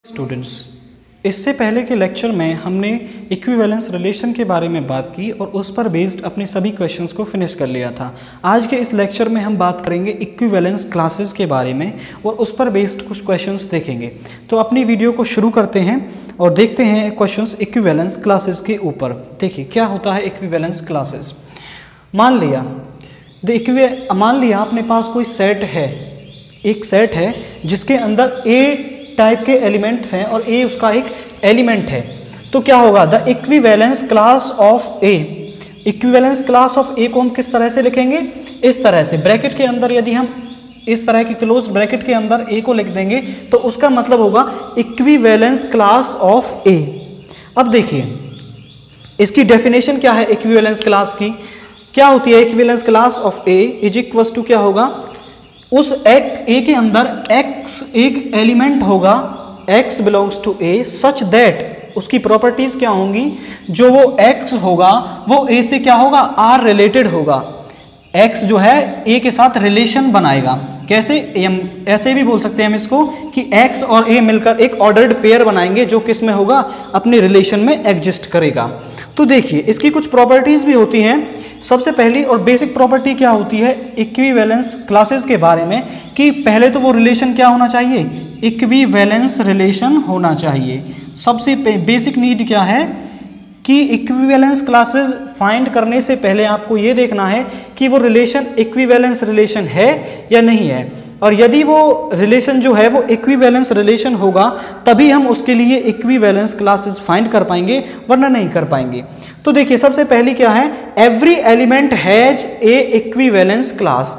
Students, इससे पहले के लेक्चर में हमने इक्विवेलेंस रिलेशन के बारे में बात की और उस पर बेस्ड अपने सभी क्वेश्चंस को फिनिश कर लिया था। आज के इस लेक्चर में हम बात करेंगे इक्विवेलेंस क्लासेस के बारे में और उस पर बेस्ड कुछ क्वेश्चंस देखेंगे। तो अपनी वीडियो को शुरू करते हैं और देखते हैं क्वेश्चंस इक्विवेलेंस क्लासेस के ऊपर। देखिए क्या होता है इक्विवेलेंस क्लासेस। मान लिया अपने पास कोई सेट है, एक सेट है जिसके अंदर ए टाइप के एलिमेंट्स हैं और ए उसका एक एलिमेंट है। तो क्या होगा, the equivalence class of A. Equivalence class of A को हम किस तरह से लिखेंगे, इस तरह से ब्रैकेट के अंदर यदि हम इस तरह की क्लोज ब्रैकेट के अंदर ए को लिख देंगे तो उसका मतलब होगा इक्विवेलेंस क्लास ऑफ ए। अब देखिए इसकी डेफिनेशन क्या है इक्विवेलेंस क्लास की, क्या होती है equivalence class of A is equals to क्या होगा, उस ए के अंदर x एक एलिमेंट होगा, x belongs to A such that उसकी प्रॉपर्टीज क्या होंगी, जो वो x होगा वो a से क्या होगा, r रिलेटेड होगा। x जो है a के साथ रिलेशन बनाएगा। कैसे, ऐसे भी बोल सकते हैं हम इसको कि x और a मिलकर एक ऑर्डर्ड पेयर बनाएंगे जो किस में होगा, अपने रिलेशन में एग्जिस्ट करेगा। तो देखिए इसकी कुछ प्रॉपर्टीज भी होती हैं। सबसे पहली और बेसिक प्रॉपर्टी क्या होती है इक्विवेलेंस क्लासेस के बारे में, कि पहले तो वो रिलेशन क्या होना चाहिए, इक्विवेलेंस रिलेशन होना चाहिए। सबसे बेसिक नीड क्या है कि इक्विवेलेंस क्लासेस फाइंड करने से पहले आपको ये देखना है कि वो रिलेशन इक्विवेलेंस रिलेशन है या नहीं है, और यदि वो रिलेशन जो है वो इक्विवेलेंस रिलेशन होगा तभी हम उसके लिए इक्विवेलेंस क्लासेस फाइंड कर पाएंगे, वरना नहीं कर पाएंगे। तो देखिए सबसे पहली क्या है, every element has a equivalence class.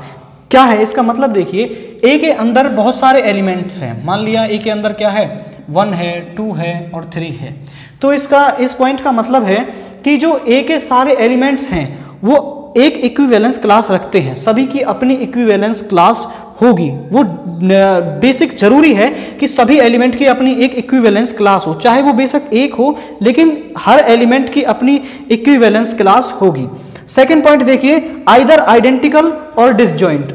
क्या है इसका मतलब, देखिए ए के अंदर बहुत सारे एलिमेंट्स हैं। मान लिया ए के अंदर क्या है, 1 है, 2 है और 3 है। तो इस पॉइंट का मतलब है कि जो ए के सारे एलिमेंट्स हैं वो एक इक्विवेलेंस क्लास रखते हैं, सभी की अपनी इक्विवेलेंस क्लास होगी। वो बेसिक जरूरी है कि सभी एलिमेंट की अपनी एक इक्विवेलेंस क्लास हो, चाहे वो बेशक एक हो लेकिन हर एलिमेंट की अपनी इक्विवेलेंस क्लास होगी। सेकंड पॉइंट देखिए, आइदर आइडेंटिकल और डिसजॉइंट।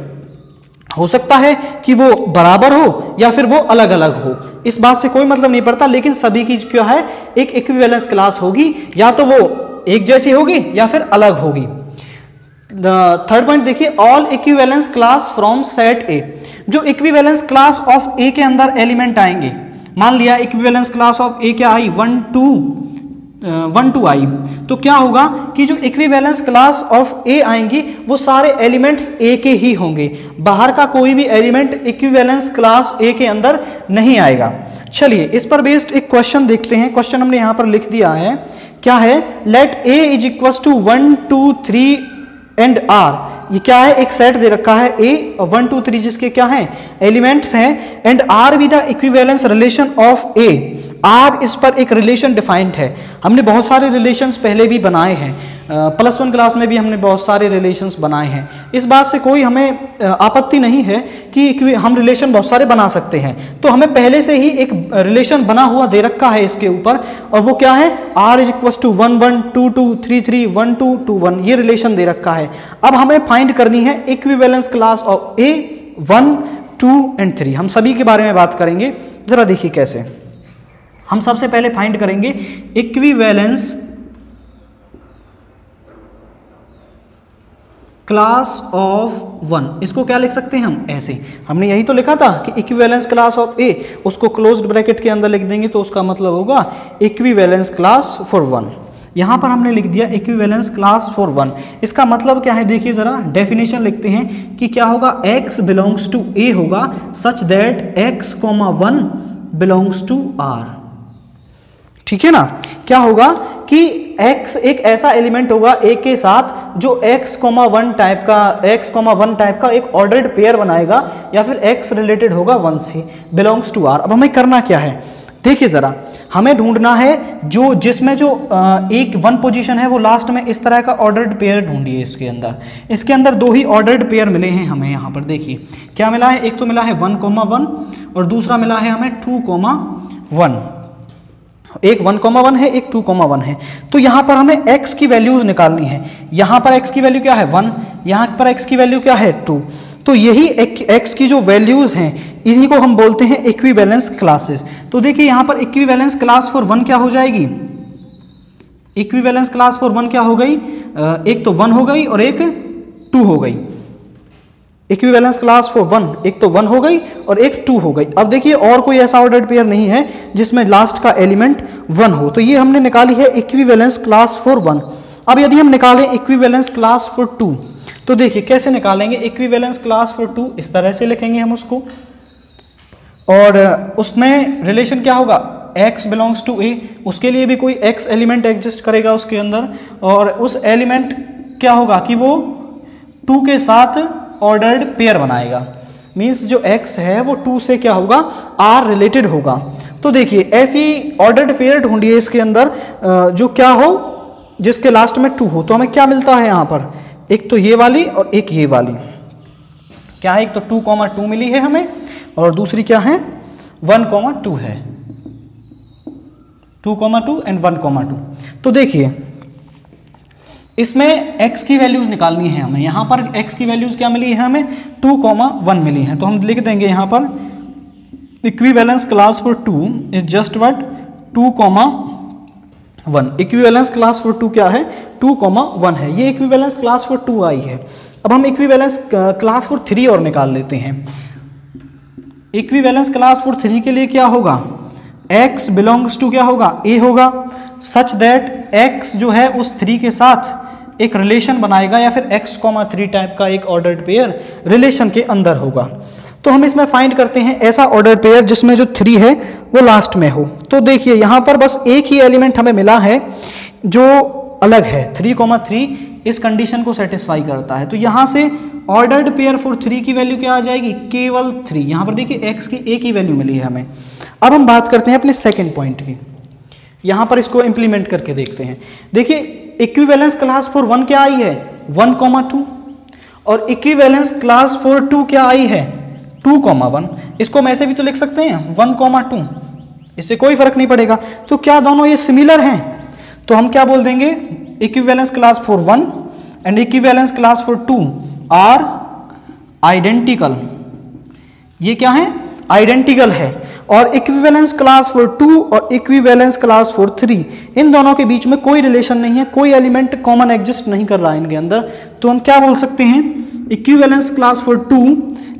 हो सकता है कि वो बराबर हो या फिर वो अलग अलग हो, इस बात से कोई मतलब नहीं पड़ता, लेकिन सभी की क्या है एक इक्विवेलेंस क्लास होगी, या तो वो एक जैसी होगी या फिर अलग होगी। थर्ड पॉइंट देखिए, all equivalence class from set ए। जो इक्विवेलेंस क्लास ऑफ ए के अंदर एलिमेंट आएंगे, मान लिया इक्विवेलेंस क्लास ऑफ ए क्या आई, 1 2 आई, तो क्या होगा कि जो इक्विवेलेंस क्लास ऑफ ए आएंगी वो सारे एलिमेंट्स ए के ही होंगे, बाहर का कोई भी एलिमेंट इक्विवेलेंस क्लास ए के अंदर नहीं आएगा। चलिए इस पर बेस्ड एक क्वेश्चन देखते हैं। क्वेश्चन हमने यहां पर लिख दिया है, क्या है, let A is equal to 1 2 3 and R. ये क्या है, एक सेट दे रखा है ए और 1 2 3 जिसके क्या हैं एलिमेंट्स हैं, and R with the equivalence relation of A. R इस पर एक रिलेशन डिफाइंड है। हमने बहुत सारे रिलेशंस पहले भी बनाए हैं, +1 क्लास में भी हमने बहुत सारे रिलेशंस बनाए हैं। इस बात से कोई हमें आपत्ति नहीं है कि हम रिलेशन बहुत सारे बना सकते हैं। तो हमें पहले से ही एक रिलेशन बना हुआ दे रखा है इसके ऊपर, और वो क्या है, आर इज इक्वल टू 1 1 2 2 3 3 1 2 2 1, ये रिलेशन दे रखा है। अब हमें फाइंड करनी है equivalence class of A 1 2 and 3। हम सभी के बारे में बात करेंगे, जरा देखिए कैसे। हम सबसे पहले फाइंड करेंगे इक्विवेलेंस क्लास ऑफ 1। इसको क्या लिख सकते हैं हम, ऐसे, हमने यही तो लिखा था कि इक्विवेलेंस क्लास ऑफ ए, उसको क्लोज्ड ब्रैकेट के अंदर लिख देंगे तो उसका मतलब होगा इक्विवेलेंस क्लास फॉर 1। यहां पर हमने लिख दिया इक्विवेलेंस क्लास फॉर 1। इसका मतलब क्या है, देखिए जरा डेफिनेशन लिखते हैं कि क्या होगा, x बिलोंग्स टू ए होगा such that x, 1 belongs to r। ठीक है ना, क्या होगा कि x एक ऐसा एलिमेंट होगा a के साथ जो x, 1 टाइप का एक ऑर्डर्ड पेयर बनाएगा, या फिर x रिलेटेड होगा 1 से, बिलोंग्स टू r। अब हमें करना क्या है, देखिए जरा, हमें ढूंढना है जो जिसमें जो एक 1 पोजीशन है वो लास्ट में इस तरह का ऑर्डर्ड पेयर ढूंढिए। इसके अंदर 2 ही ऑर्डर्ड पेयर मिले हैं हमें। यहाँ पर देखिए क्या मिला है, एक तो मिला है 1, 1 और दूसरा मिला है हमें 2, 1। एक 1, 1 है, एक 2, 1 है। तो यहाँ पर हमें x की वैल्यूज निकालनी है। यहाँ पर x की वैल्यू क्या है 1, यहाँ पर x की वैल्यू क्या है 2। तो यही x की जो वैल्यूज हैं इन्हीं को हम बोलते हैं इक्विवेलेंस क्लासेस। तो देखिए यहाँ पर इक्विवेलेंस क्लास फॉर 1 क्या हो जाएगी, इक्विवेलेंस क्लास फॉर 1 क्या हो गई, एक तो 1 हो गई और एक 2 हो गई। इक्विवेलेंस क्लास फॉर 1 एक तो 1 हो गई और एक 2 हो गई। अब देखिए और कोई ऐसा ऑर्डर्ड पेयर नहीं है जिसमें लास्ट का एलिमेंट 1 हो, तो ये हमने निकाली है इक्विवेलेंस क्लास फॉर 1। अब यदि हम निकालें इक्विवेलेंस क्लास फॉर 2 तो देखिए कैसे निकालेंगे। इक्विवेलेंस क्लास फॉर 2 इस तरह से लिखेंगे हम उसको, और उसमें रिलेशन क्या होगा, x बिलोंग्स टू a, उसके लिए भी कोई x एलिमेंट एग्जिस्ट करेगा उसके अंदर, और उस एलिमेंट क्या होगा कि वो 2 के साथ ऑर्डर्ड पेयर बनाएगा। मींस जो x है वो 2 से क्या होगा, r रिलेटेड होगा। तो देखिए ऐसी ऑर्डर्ड पेयर ढूंढिए इसके अंदर जो क्या हो, जिसके लास्ट में 2 हो। तो हमें क्या मिलता है यहाँ पर, एक तो ये वाली और एक ये वाली, क्या है, एक तो 2,2 मिली है हमें और दूसरी क्या है 1,2 है, 2,2 एंड 1,2। तो देखिए इसमें x की वैल्यूज निकालनी है हमें। यहाँ पर x की वैल्यूज क्या मिली है हमें, 2,1 मिली है। तो हम लिख देंगे यहाँ पर equivalence class for 2 is just what 2,1। Equivalence class for 2 क्या है, 2,1 है। ये इक्विवेलेंस क्लास फॉर 2 आई है। अब हम इक्विवेलेंस क्लास फॉर 3 और निकाल लेते हैं। इक्विवेलेंस क्लास फॉर 3 के लिए क्या होगा, x बिलोंग्स टू क्या होगा, a होगा, सच दैट x जो है उस 3 के साथ एक रिलेशन बनाएगा, या फिर x, 3 टाइप का एक ऑर्डर्ड पेयर रिलेशन के अंदर होगा। तो हम इसमें फाइंड करते हैं ऐसा ऑर्डर्ड पेयर जिसमें जो 3 है वो लास्ट में हो। तो देखिए यहाँ पर बस एक ही एलिमेंट हमें मिला है जो अलग है, 3,3 इस कंडीशन को सेटिस्फाई करता है। तो यहाँ से ऑर्डर्ड पेयर फॉर 3 की वैल्यू क्या आ जाएगी, केवल 3। यहाँ पर देखिए x की एक ही वैल्यू मिली है हमें। अब हम बात करते हैं अपने सेकंड पॉइंट की, यहाँ पर इसको इंप्लीमेंट करके देखते हैं। देखिए इक्विवेलेंस क्लास फॉर 1 क्या आई है, 1,2, और इक्विवेलेंस क्लास फॉर 2 क्या आई है, 2,1। इसको हम ऐसे भी तो लिख सकते हैं 1,2, इससे कोई फर्क नहीं पड़ेगा। तो क्या दोनों ये सिमिलर हैं, तो हम क्या बोल देंगे, equivalence class for 1 and equivalence class for 2 are identical. ये क्या है, आइडेंटिकल है। और इक्विवेलेंस क्लास फॉर 2 और इक्विवेलेंस क्लास फॉर 3 इन दोनों के बीच में कोई रिलेशन नहीं है, कोई एलिमेंट कॉमन एग्जिस्ट नहीं कर रहा है इनके अंदर। तो हम क्या बोल सकते हैं, equivalence class for 2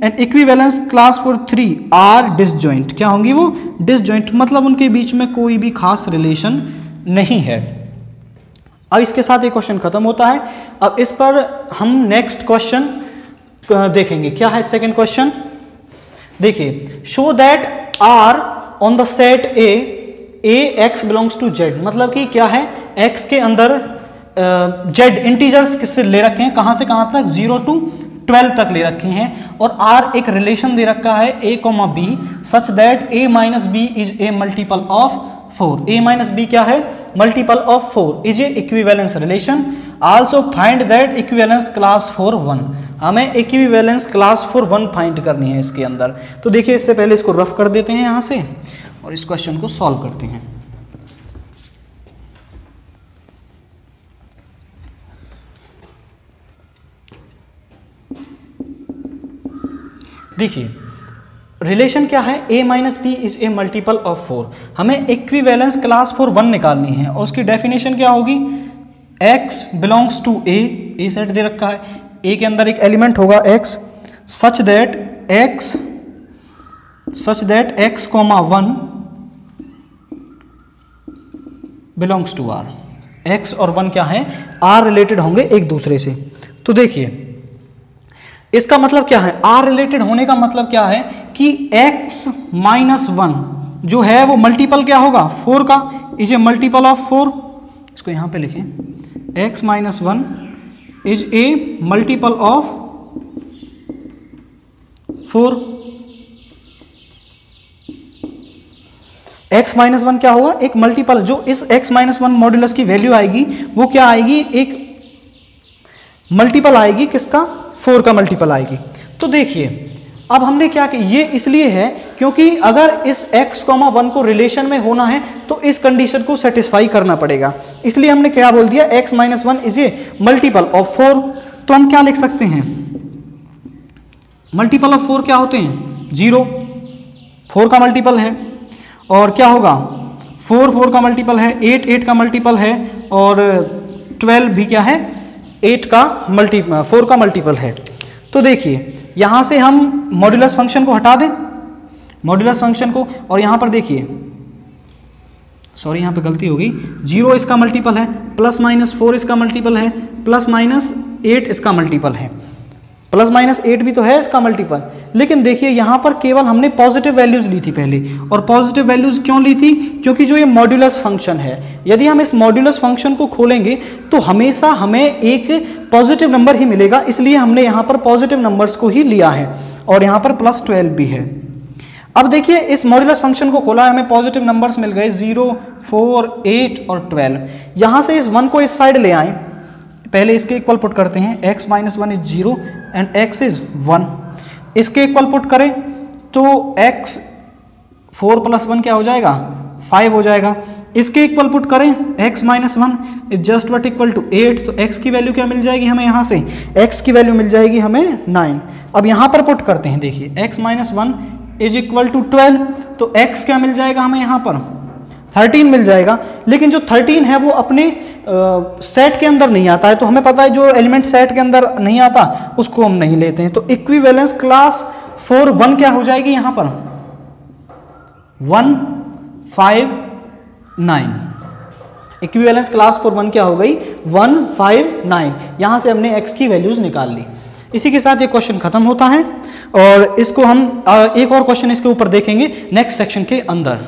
and equivalence class for 3 are disjoint. क्या होंगी वो, डिसजॉइंट, मतलब उनके बीच में कोई भी खास रिलेशन नहीं है। अब इसके साथ एक क्वेश्चन खत्म होता है। अब इस पर हम नेक्स्ट क्वेश्चन देखेंगे। क्या है सेकंड क्वेश्चन, देखिए, show that R on the set A X belongs to Z. मतलब कि क्या है, एक्स के अंदर जेड इंटीजर्स किससे ले रखे हैं, कहां से कहां तक, 0 to 12 तक ले रखे हैं, और आर एक रिलेशन दे रखा है a, b such that a minus B is a multiple of 4। a minus B क्या है, multiple of 4 is a equivalence relation. Also find that equivalence class for 1। हमें इक्विवेलेंस क्लास फॉर 1 फाइंड करनी है इसके अंदर। तो देखिए इससे पहले इसको रफ कर देते हैं यहाँ से और इस क्वेश्चन को सॉल्व करते हैं। देखिए रिलेशन क्या है, a minus B is a multiple of 4। हमें इक्विवेलेंस क्लास फॉर 1 निकालनी है और उसकी डेफिनेशन क्या होगी, x belongs to a set दे रखा है, a के अंदर एक एलिमेंट होगा x, such that x, 1 belongs to r। x और 1 क्या है, r रिलेटेड होंगे एक दूसरे से। तो देखिए इसका मतलब क्या है, r रिलेटेड होने का मतलब क्या है कि x माइनस 1 जो है वो मल्टीपल क्या होगा, 4 का, इज ए मल्टीपल ऑफ 4। इसको यहां पे लिखें, x minus 1 is a multiple of 4। x minus 1 क्या होगा, एक मल्टीपल, जो इस x माइनस 1 मॉड्यूलस की वैल्यू आएगी वो क्या आएगी, एक मल्टीपल आएगी, किसका, 4 का मल्टीपल आएगी। तो देखिए अब हमने क्या किया, ये इसलिए है क्योंकि अगर इस x, 1 को रिलेशन में होना है तो इस कंडीशन को सेटिस्फाई करना पड़ेगा। इसलिए हमने क्या बोल दिया, x minus 1 is a multiple of 4। तो हम क्या लिख सकते हैं, मल्टीपल ऑफ 4 क्या होते हैं? 0, 4 का मल्टीपल है। और क्या होगा? 4 4 का मल्टीपल है, 8 8 का मल्टीपल है, और 12 भी क्या है? 4 का मल्टीपल है। तो देखिए यहाँ से हम मॉड्यूलस फंक्शन को हटा दें, मॉड्यूलस फंक्शन को, और यहाँ पर देखिए, सॉरी यहाँ पे गलती होगी, 0 इसका मल्टीपल है, +-4 इसका मल्टीपल है, +-8 इसका मल्टीपल है, +-8 भी तो है इसका मल्टीपल। लेकिन देखिए यहाँ पर केवल हमने पॉजिटिव वैल्यूज ली थी पहले, और पॉजिटिव वैल्यूज क्यों ली थी? क्योंकि जो ये मॉड्यूलस फंक्शन है, यदि हम इस मॉड्यूलस फंक्शन को खोलेंगे तो हमेशा हमें एक पॉजिटिव नंबर ही मिलेगा, इसलिए हमने यहाँ पर पॉजिटिव नंबर्स को ही लिया है, और यहाँ पर +12 भी है। अब देखिए इस मॉड्यूलस फंक्शन को खोला, हमें पॉजिटिव नंबर्स मिल गए 0, 4, 8 और 12। यहाँ से इस 1 को इस साइड ले आए, पहले इसके इक्वल पुट करते हैं, x - 1 is 0 and x is 1। इसके इक्वल पुट करें तो x 4 + 1 क्या हो जाएगा? 5 हो जाएगा। इसके इक्वल पुट करें x - 1 is just what equal to 8, तो x की वैल्यू क्या मिल जाएगी हमें? यहाँ से x की वैल्यू मिल जाएगी हमें 9। अब यहाँ पर पुट करते हैं, देखिए x - 1 इज इक्वल टू 12, तो x क्या मिल जाएगा हमें? यहाँ पर 13 मिल जाएगा। लेकिन जो 13 है वो अपने सेट के अंदर नहीं आता है, तो हमें पता है जो एलिमेंट सेट के अंदर नहीं आता उसको हम नहीं लेते हैं। तो इक्विवेलेंस क्लास फॉर 1 क्या हो जाएगी यहाँ पर? 1 5 9। इक्विवेलेंस क्लास फॉर 1 क्या हो गई? 1 5 9। यहाँ से हमने x की वैल्यूज निकाल ली। इसी के साथ ये क्वेश्चन खत्म होता है, और इसको हम एक और क्वेश्चन इसके ऊपर देखेंगे नेक्स्ट सेक्शन के अंदर।